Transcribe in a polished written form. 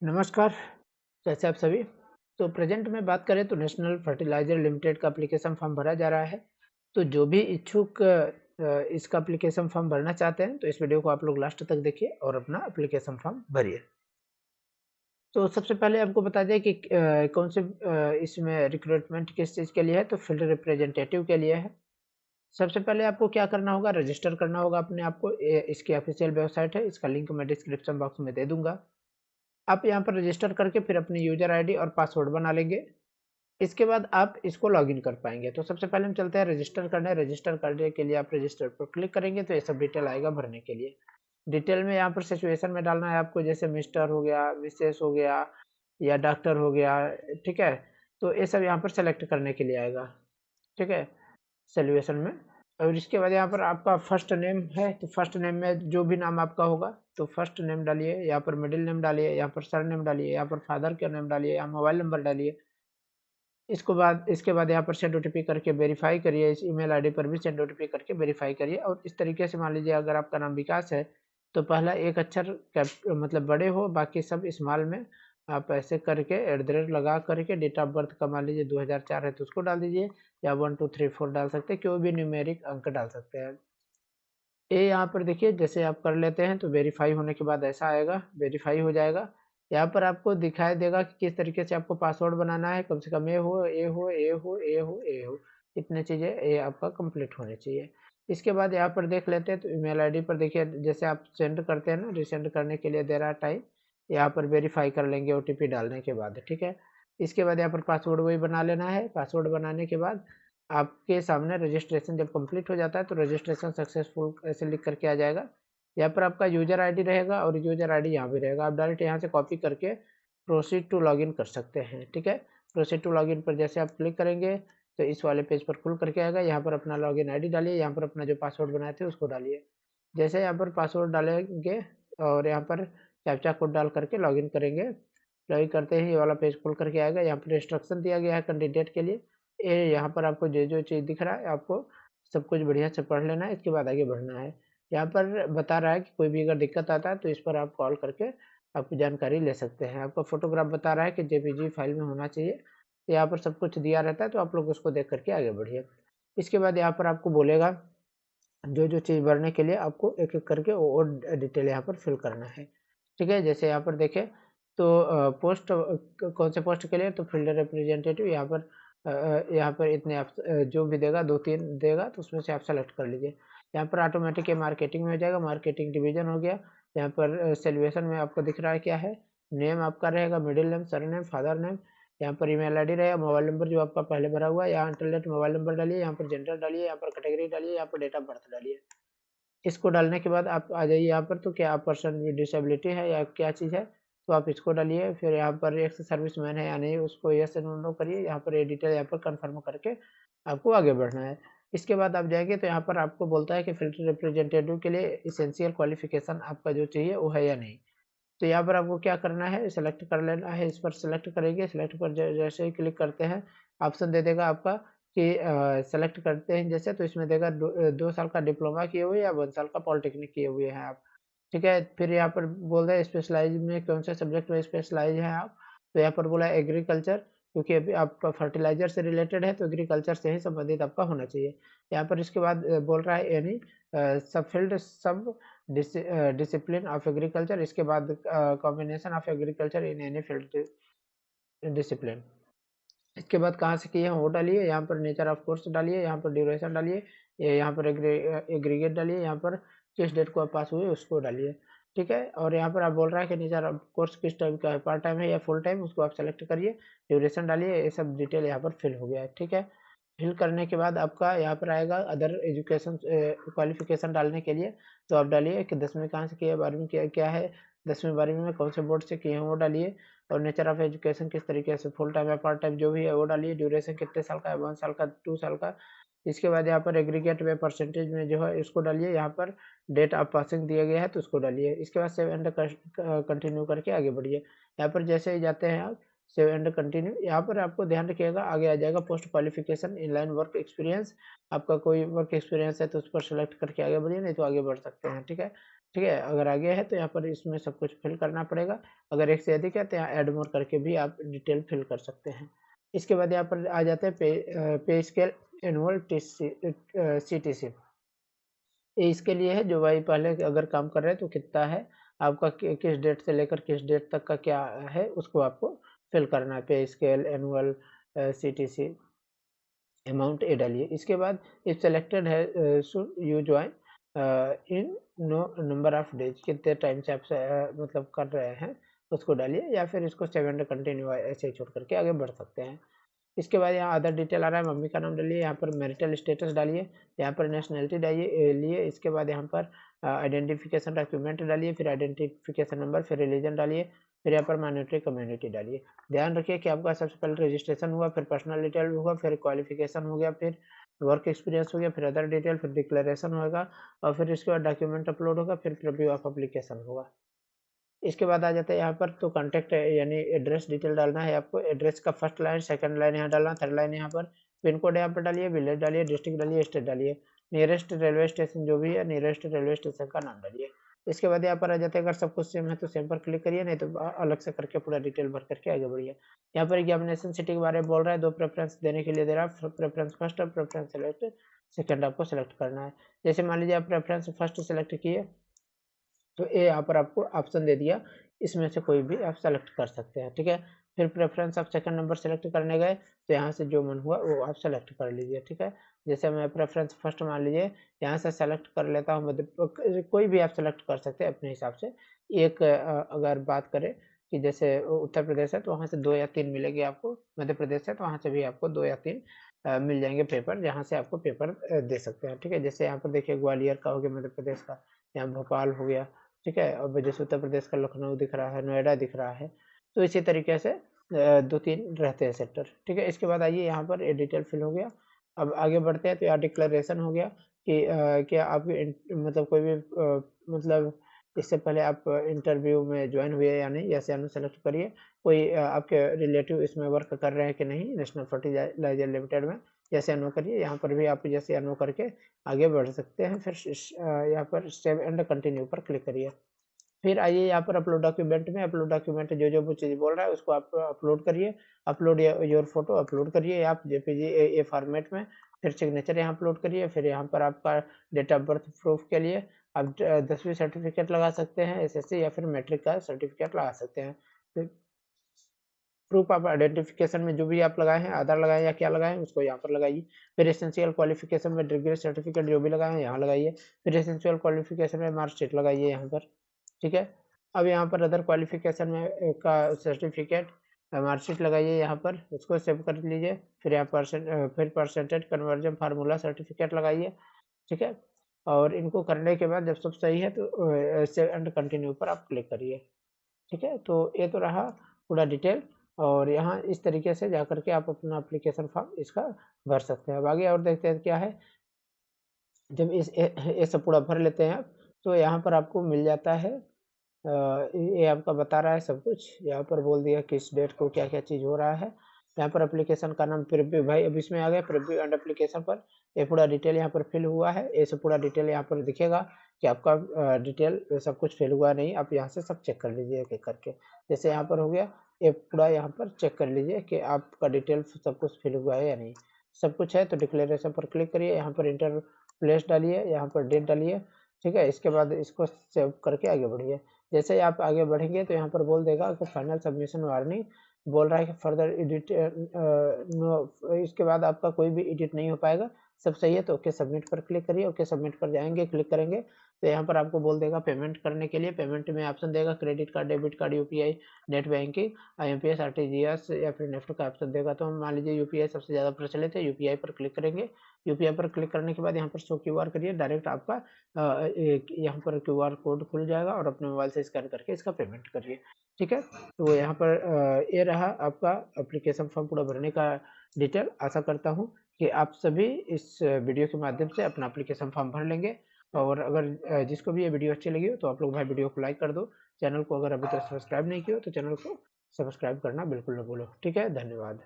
नमस्कार, कैसे आप सभी? तो प्रेज़ेंट में बात करें तो नेशनल फर्टिलाइज़र लिमिटेड का एप्लीकेशन फ़ॉर्म भरा जा रहा है। तो जो भी इच्छुक इसका एप्लीकेशन फ़ॉर्म भरना चाहते हैं, तो इस वीडियो को आप लोग लास्ट तक देखिए और अपना एप्लीकेशन फ़ॉर्म भरिए। तो सबसे पहले आपको बता दें कि कौन से इसमें रिक्रूटमेंट किस चीज़ के लिए है, तो फील्ड रिप्रेजेंटेटिव के लिए है। सबसे पहले आपको क्या करना होगा, रजिस्टर करना होगा अपने आप को। इसकी ऑफ़िशियल वेबसाइट है, इसका लिंक मैं डिस्क्रिप्शन बॉक्स में दे दूँगा। आप यहाँ पर रजिस्टर करके फिर अपनी यूज़र आईडी और पासवर्ड बना लेंगे। इसके बाद आप इसको लॉगिन कर पाएँगे। तो सबसे पहले हम चलते हैं रजिस्टर करने। रजिस्टर करने के लिए आप रजिस्टर पर क्लिक करेंगे तो ये सब डिटेल आएगा भरने के लिए। डिटेल में यहाँ पर सिचुएशन में डालना है आपको, जैसे मिस्टर हो गया, मिसेस हो गया या डॉक्टर हो गया, ठीक है? तो ये सब यहाँ पर सेलेक्ट करने के लिए आएगा, ठीक है? सॉल्यूशन में। और इसके बाद यहाँ पर आपका फर्स्ट नेम है, तो फर्स्ट नेम में जो भी नाम आपका होगा, तो फर्स्ट नेम डालिए, यहाँ पर मिडिल नेम डालिए, यहाँ पर सरनेम डालिए, यहाँ पर फादर का नेम डालिए, यहाँ मोबाइल नंबर डालिए। इसके बाद यहाँ पर सेंड ओटीपी करके वेरीफाई करिए। इस ईमेल आईडी पर भी सेंड ओटीपी करके वेरीफाई करिए। और इस तरीके से मान लीजिए अगर आपका नाम विकास है, तो पहला एक अक्षर मतलब बड़े हो, बाकी सब स्मॉल में आप ऐसे करके एट द रेट लगा करके डेट ऑफ बर्थ का मान लीजिए 2004 है तो उसको डाल दीजिए, या 1 2 3 4 डाल सकते हैं, कोई भी न्यूमेरिक अंक डाल सकते हैं। ये यहाँ पर देखिए जैसे आप कर लेते हैं तो वेरीफाई होने के बाद ऐसा आएगा, वेरीफाई हो जाएगा। यहाँ पर आपको दिखाई देगा कि किस तरीके से आपको पासवर्ड बनाना है, कम से कम ये हो, ये हो, ये हो, ये हो, ये हो। इतनी चीज़ें ये आपका कंप्लीट होनी चाहिए। इसके बाद यहाँ पर देख लेते हैं तो ईमेल आईडी पर देखिए जैसे आप सेंड करते हैं ना, रीसेंड करने के लिए दे रहा है टाइम, यहाँ पर वेरीफाई कर लेंगे ओटीपी डालने के बाद, ठीक है। इसके बाद यहाँ पर पासवर्ड वही बना लेना है। पासवर्ड बनाने के बाद आपके सामने रजिस्ट्रेशन जब कंप्लीट हो जाता है तो रजिस्ट्रेशन सक्सेसफुल ऐसे लिख करके आ जाएगा। यहाँ पर आपका यूज़र आईडी रहेगा और यूज़र आईडी यहाँ भी रहेगा। आप डायरेक्ट यहाँ से कॉपी करके प्रोसीड टू लॉगिन कर सकते हैं, ठीक है। प्रोसीड टू लॉगिन पर जैसे आप क्लिक करेंगे तो इस वाले पेज पर खुल करके आएगा। यहाँ पर अपना लॉगिन आईडी डालिए, यहाँ पर अपना जो पासवर्ड बनाए थे उसको डालिए। जैसे यहाँ पर पासवर्ड डालेंगे और यहाँ पर कैप्चा कोड डाल करके लॉगिन करेंगे, लॉगिन करते ही ये वाला पेज खुल करके आएगा। यहाँ पर इंस्ट्रक्शन दिया गया है कैंडिडेट के लिए। ये यहाँ पर आपको जो-जो चीज़ दिख रहा है आपको सब कुछ बढ़िया से पढ़ लेना है, इसके बाद आगे बढ़ना है। यहाँ पर बता रहा है कि कोई भी अगर दिक्कत आता है तो इस पर आप कॉल करके आपकी जानकारी ले सकते हैं। आपका फ़ोटोग्राफ बता रहा है कि जेपीजी फाइल में होना चाहिए। तो यहाँ पर सब कुछ दिया रहता है तो आप लोग उसको देख कर के आगे बढ़िए। इसके बाद यहाँ पर आपको बोलेगा जो-जो चीज़ भरने के लिए आपको एक-एक करके वो डिटेल यहाँ पर फिल करना है। ठीक है? जैसे यहाँ पर देखें तो पोस्ट कौन से पोस्ट के लिए, तो फील्ड रिप्रेजेंटेटिव यहाँ पर यहाँ पर इतने जो भी देगा 2-3 देगा तो उसमें से आप सेलेक्ट कर लीजिए। यहाँ पर ऑटोमेटिक ये मार्केटिंग में हो जाएगा, मार्केटिंग डिवीज़न हो गया। यहाँ पर सैल्यूएशन में आपको दिख रहा है क्या है, नेम आपका रहेगा, middle name, surname, father name, यहाँ पर ईमेल आईडी रहेगा, मोबाइल नंबर जो आपका पहले भरा हुआ है, यहाँ इंटरनेट मोबाइल नंबर डालिए, यहाँ पर जेंडर डालिए, यहाँ पर कैटेगरी डालिए, यहाँ पर डेट ऑफ बर्थ डालिए। इसको डालने के बाद आप आ जाइए यहाँ पर, तो क्या आप पर्सन विद डिसेबिलिटी है या क्या चीज़ है, तो आप इसको डालिए। फिर यहाँ पर एक्स सर्विसमैन है या नहीं उसको यस नो नो करिए। यहाँ पर ये डिटेल यहाँ पर कन्फर्म करके आपको आगे बढ़ना है। इसके बाद आप जाएँगे तो यहाँ पर आपको बोलता है कि फील्ड रिप्रेजेंटेटिव के लिए एसेंशियल क्वालिफ़िकेशन आपका जो चाहिए वो है या नहीं। तो यहाँ पर आपको क्या करना है, सेलेक्ट कर लेना है। इस पर सेलेक्ट करेंगे, सेलेक्ट पर जैसे ही क्लिक करते हैं ऑप्शन दे देगा आपका कि सेलेक्ट करते हैं जैसे, तो इसमें देगा 2 साल का डिप्लोमा किए हुए या 1 साल का पॉलिटेक्निक किए हुए हैं आप, ठीक है। फिर यहाँ पर बोल रहा है स्पेशलाइज में कौन से सब्जेक्ट में स्पेशलाइज हैं आप, तो यहाँ पर बोला एग्रीकल्चर, क्योंकि अभी आपका फर्टिलाइजर से रिलेटेड है तो एग्रीकल्चर से ही संबंधित आपका होना चाहिए। यहाँ पर इसके बाद बोल रहा है एनी सब फील्ड सब डिसिप्लिन ऑफ एग्रीकल्चर, इसके बाद combination of agriculture in any field discipline. इसके बाद कहाँ से किए हैं वो डालिए, यहाँ पर नेचर ऑफ कोर्स डालिए, यहाँ पर ड्यूरेशन डालिए, ये यहाँ पर एग्रीगेट डालिए, यहाँ पर किस डेट को आप पास हुए उसको डालिए, ठीक है। और यहाँ पर आप बोल रहा है कि नेचर ऑफ कोर्स किस टाइप का है, पार्ट टाइम है या फुल टाइम, उसको आप सेलेक्ट करिए, ड्यूरेशन डालिए, ये सब डिटेल यहाँ पर फिल हो गया है, ठीक है। फिल करने के बाद आपका यहाँ पर आएगा अदर एजुकेशन क्वालिफिकेशन डालने के लिए, तो आप डालिए कि 10वीं कहाँ से किया, 12वीं किया क्या है, 10वीं 12वीं में कौन से बोर्ड से किए हैं वो डालिए। और नेचर ऑफ एजुकेशन किस तरीके से, फुल टाइम या पार्ट टाइम जो भी है वो डालिए, ड्यूरेशन कितने साल का है, 1 साल का, 2 साल का। इसके बाद यहाँ पर एग्रीगेट में परसेंटेज में जो है इसको डालिए, यहाँ पर डेट ऑफ पासिंग दिया गया है तो उसको डालिए। इसके बाद सेव एंड कंटिन्यू करके आगे बढ़िए। यहाँ पर जैसे ही जाते हैं आप सेव एंड कंटिन्यू, यहाँ पर आपको ध्यान रखिएगा आगे आ जाएगा post qualification inline work experience. आपका कोई वर्क एक्सपीरियंस है तो उस पर सेलेक्ट करके आगे बढ़िए, नहीं तो आगे बढ़ सकते हैं, ठीक है। ठीक है, अगर आगे है तो यहाँ पर इसमें सब कुछ फिल करना पड़ेगा। अगर एक से अधिक है तो यहाँ ऐड मोर करके भी आप डिटेल फिल कर सकते हैं। इसके बाद यहाँ पर आ जाते हैं पे स्केल एनुअल CTC। ये इसके लिए है जो भाई पहले अगर काम कर रहे हैं तो कितना है आपका, किस डेट से लेकर किस डेट तक का क्या है उसको आपको फिल करना है। पे स्केल एनुअल CTC अमाउंट ये डालिए। इसके बाद इफ सेलेक्टेड है should you join in no number of days, कितने टाइम से आप मतलब कर रहे हैं उसको डालिए, या फिर इसको सेवन कंटिन्यू ऐसे ही छोड़ करके आगे बढ़ सकते हैं। इसके बाद यहाँ अदर डिटेल आ रहा है, मम्मी का नाम डालिए, यहाँ पर मैरिटल स्टेटस डालिए, यहाँ पर नेशनैलिटी डालिए लिए। इसके बाद यहाँ पर आइडेंटिफिकेशन डॉक्यूमेंट डालिए, फिर आइडेंटिफिकेशन नंबर, फिर रिलीजन डालिए, फिर यहाँ पर माइनॉरिटी कम्युनिटी डालिए। ध्यान रखिए कि आपका सबसे पहले रजिस्ट्रेशन हुआ, फिर पर्सनल डिटेल होगा, फिर क्वालिफिकेशन हो गया, फिर वर्क एक्सपीरियंस हो गया, फिर अदर डिटेल, फिर डिक्लेरेशन होगा, और फिर इसके बाद डॉक्यूमेंट अपलोड होगा, फिर प्रीव्यू ऑफ एप्लीकेशन होगा। इसके बाद आ जाता है यहाँ पर तो कॉन्टैक्ट यानी एड्रेस डिटेल डालना है आपको। एड्रेस का फर्स्ट लाइन, सेकंड लाइन यहाँ डालना, थर्ड लाइन यहाँ पर, पिन कोड यहाँ पर डालिए, विलेज डालिए, डिस्ट्रिक्ट डालिए, स्टेट डालिए, नियरेस्ट रेलवे स्टेशन जो भी है नियरेस्ट रेलवे स्टेशन का नाम डालिए। इसके बाद यहाँ पर आ जाता है अगर सब कुछ सेम है तो सेम पर क्लिक करिए, नहीं तो अलग से करके पूरा डिटेल भर करके आगे बढ़िए। यहाँ पर एग्जामिनेशन सिटी के बारे में बोल रहा है, दो प्रेफरेंस देने के लिए दे रहा है, प्रेफरेंस फर्स्ट और प्रेफरेंस सेलेक्ट सेकंड आपको सेलेक्ट करना है। जैसे मान लीजिए आप प्रेफरेंस फर्स्ट सेलेक्ट किए तो ये यहाँ पर आपको ऑप्शन दे दिया, इसमें से कोई भी आप सेलेक्ट कर सकते हैं। ठीक है, फिर प्रेफरेंस आप सेकंड नंबर सेलेक्ट करने गए तो यहाँ से जो मन हुआ वो आप सेलेक्ट कर लीजिए। ठीक है, जैसे मैं प्रेफरेंस फर्स्ट मान लीजिए यहाँ से सेलेक्ट कर लेता हूँ, कोई भी आप सेलेक्ट कर सकते हैं अपने हिसाब से। एक अगर बात करें कि जैसे उत्तर प्रदेश है तो वहाँ से 2 या 3 मिलेंगे आपको, मध्य प्रदेश है तो वहाँ से भी आपको 2 या 3 मिल जाएंगे पेपर, जहाँ से आपको पेपर दे सकते हैं। ठीक है, जैसे यहाँ पर देखिए ग्वालियर का हो गया मध्य प्रदेश का, यहाँ भोपाल हो गया। ठीक है, और जैसे उत्तर प्रदेश का लखनऊ दिख रहा है, नोएडा दिख रहा है, तो इसी तरीके से 2-3 रहते हैं सेक्टर। ठीक है, इसके बाद आइए यहाँ पर ये डिटेल फिल हो गया। अब आगे बढ़ते हैं तो यहाँ डिक्लेरेशन हो गया कि क्या आप मतलब कोई भी मतलब इससे पहले आप इंटरव्यू में ज्वाइन हुए या नहीं, यस या नो सेलेक्ट करिए। कोई आपके रिलेटिव इसमें वर्क कर रहे हैं कि नहीं नेशनल फर्टिलाइजर लिमिटेड में, यस या नो करिए। यहाँ पर भी आप यस या नो करके आगे बढ़ सकते हैं। फिर यहाँ पर सेव एंड कंटिन्यू पर क्लिक करिए। फिर आइए यहाँ पर अपलोड डॉक्यूमेंट में, अपलोड डॉक्यूमेंट जो जो चीज़ बोल रहा है उसको आप अपलोड करिए। अपलोड योर फोटो अपलोड करिए आप जेपीजी ए फॉर्मेट में। फिर सिग्नेचर यहाँ अपलोड करिए। फिर यहाँ पर आपका डेट ऑफ बर्थ प्रूफ के लिए आप 10वीं सर्टिफिकेट लगा सकते हैं, एसएससी या फिर मैट्रिक का सर्टिफिकेट लगा सकते हैं। फिर प्रूफ ऑफ आइडेंटिफिकेशन में जो भी आप लगाए हैं, आधार लगाए या क्या लगाए हैं उसको यहाँ पर लगाइए। फिर एसेंशियल क्वालिफिकेशन में डिग्री सर्टिफिकेट जो भी लगाए हैं यहाँ लगाइए। फिर एसेंशियल क्वालिफिकेशन में मार्कशीट लगाइए यहाँ पर। ठीक है, अब यहाँ पर अदर क्वालिफिकेशन में का सर्टिफिकेट मार्कशीट लगाइए यहाँ पर, उसको सेव कर लीजिए। फिर यहाँ फिर परसेंटेज कन्वर्जन फार्मूला सर्टिफिकेट लगाइए। ठीक है, और इनको करने के बाद जब सब सही है तो सेव एंड कंटिन्यू पर आप क्लिक करिए। ठीक है, तो ये तो रहा पूरा डिटेल, और यहाँ इस तरीके से जाकर के आप अपना एप्लीकेशन फॉर्म इसका भर सकते हैं। अब आगे और देखते हैं क्या है। जब ये सब पूरा भर लेते हैं आप तो यहाँ पर आपको मिल जाता है ये आपका बता रहा है सब कुछ। यहाँ पर बोल दिया किस डेट को क्या क्या चीज़ हो रहा है। यहाँ पर एप्लीकेशन का नाम प्रीव्यू, भाई अब इसमें आ गया प्रीव्यू एंड एप्लीकेशन पर। ये पूरा डिटेल यहाँ पर फिल हुआ है, ये सब पूरा डिटेल यहाँ पर दिखेगा कि आपका डिटेल सब कुछ फिल हुआ नहीं। आप यहाँ से सब चेक कर लीजिए एक एक करके। जैसे यहाँ पर हो गया, ये पूरा यहाँ पर चेक कर लीजिए कि आपका डिटेल सब कुछ फिल हुआ है या नहीं। सब कुछ है तो डिक्लेरेशन पर क्लिक करिए, यहाँ पर इंटर प्लेस डालिए, यहाँ पर डेट डालिए। ठीक है, इसके बाद इसको सेव करके आगे बढ़िए। जैसे ही आप आगे बढ़ेंगे तो यहाँ पर बोल देगा कि फाइनल सबमिशन वार्निंग, बोल रहा है कि फर्दर एडिट नो, इसके बाद आपका कोई भी एडिट नहीं हो पाएगा। सब सही है तो ओके सबमिट पर क्लिक करिए। ओके सबमिट पर जाएंगे, क्लिक करेंगे तो यहाँ पर आपको बोल देगा पेमेंट करने के लिए। पेमेंट में ऑप्शन देगा credit card, debit card, UPI, net banking, IMPS, RTGS या फिर नेफ्ट का ऑप्शन देगा। तो हम मान लीजिए यूपीआई सबसे ज़्यादा प्रचलित है, यूपीआई पर क्लिक करेंगे। यूपीआई पर क्लिक करने के बाद यहाँ पर शो क्यूआर करिए, डायरेक्ट आपका यहाँ पर क्यूआर कोड खुल जाएगा और अपने मोबाइल से स्कैन करके इसका पेमेंट करिए। ठीक है, तो यहाँ पर ये रहा आपका एप्लीकेशन फॉर्म पूरा भरने का डिटेल। आशा करता हूँ कि आप सभी इस वीडियो के माध्यम से अपना एप्लीकेशन फॉर्म भर लेंगे। और अगर जिसको भी ये वीडियो अच्छी लगी हो तो आप लोग भाई वीडियो को लाइक कर दो। चैनल को अगर अभी तक सब्सक्राइब नहीं किया हो तो चैनल को सब्सक्राइब करना बिल्कुल ना भूलो। ठीक है, धन्यवाद।